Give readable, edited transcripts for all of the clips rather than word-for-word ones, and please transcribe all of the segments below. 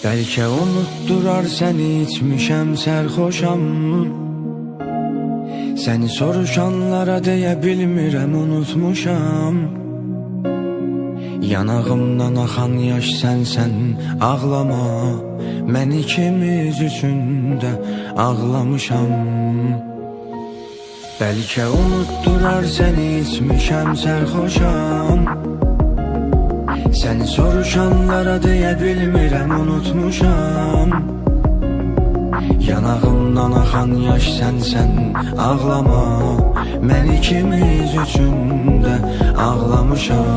Bəlkə unutdurar səni içmişəm sərxoşam. Səni soruşanlara deyə bilmirəm unutmuşam. Yanağımdan axan yaş sənsən ağlama. Mən ikimiz üçün də ağlamışam. Bəlkə unutdurar səni içmişəm sərxoşam. Səni soruşanlara deyə bilmirəm unutmuşam. Yanağımdan axan yaş sənsən ağlama. Mən ikimiz üçün də ağlamışam.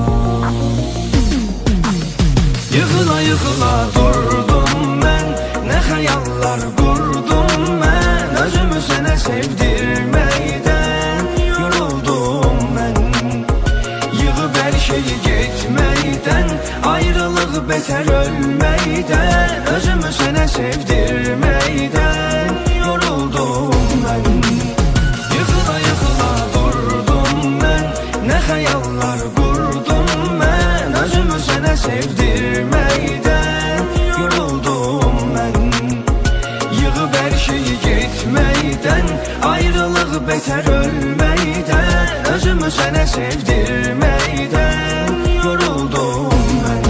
Yıxıla yıxıla durdum mən, nə xəyallar qurdum mən. Özümü sənə sevdirməkdən yoruldum mən. Yığıb hər şeyi getməkdən, ayrılıq betər ölməkdən. Özümü sənə sevdirməkdən yoruldum mən. Yıxıla yıxıla durdum mən, nə xəyallar qurdum mən. Özümü sənə sevdirməkdən yoruldum mən. Yığıb hər şeyi getməkdən, ayrılıq betər ölməkdən. Özümü sənə sevdirməkdən yoruldum mən.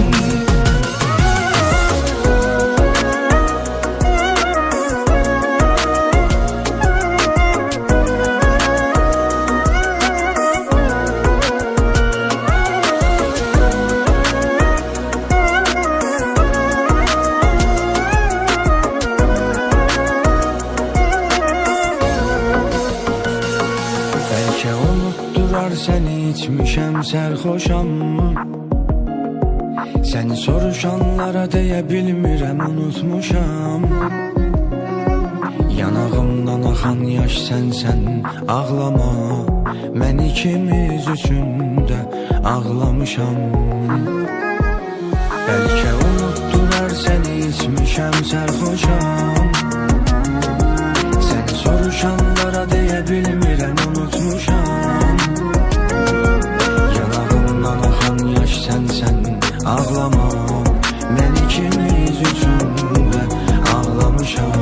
Bəlkə unutdurar səni içmişəm sərxoşam. Səni soruşanlara deyə bilmirəm unutmuşam. Yanağımdan axan yaş sənsən ağlama. Mən ikimiz üçün də ağlamışam. Bəlkə unutdurar səni içmişəm sərxoşam. Səni soruşanlara deyə bilmirəm unutmuşam. Yanağımdan axan yaş sənsən ağlama. Mən ikimiz üçün də ağlamışam.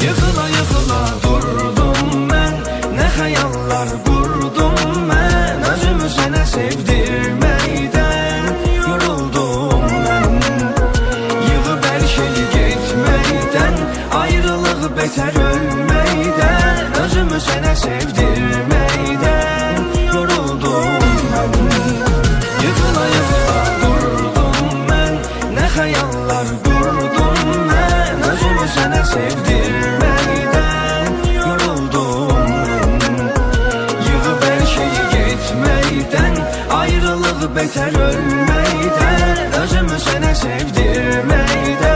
Yıxıla yıxıla durdum mən, nə xəyallar qurdum mən. Özümü sənə sevdirməkdən yoruldum mən. Yığıb hər şeyi getməkdən, ayrılıq betər ölməkdən. Özümü sənə sevdirməkdən yoruldum mən. Yıxıla yıxıla durdum mən, nə xəyallar qurdum mən. Özümü sənə sevdirməkdən yoruldum mən. Yığıb hər şeyi getməkdən, ayrılıq betər ölməkdən. Özümü sənə sevdirməkdən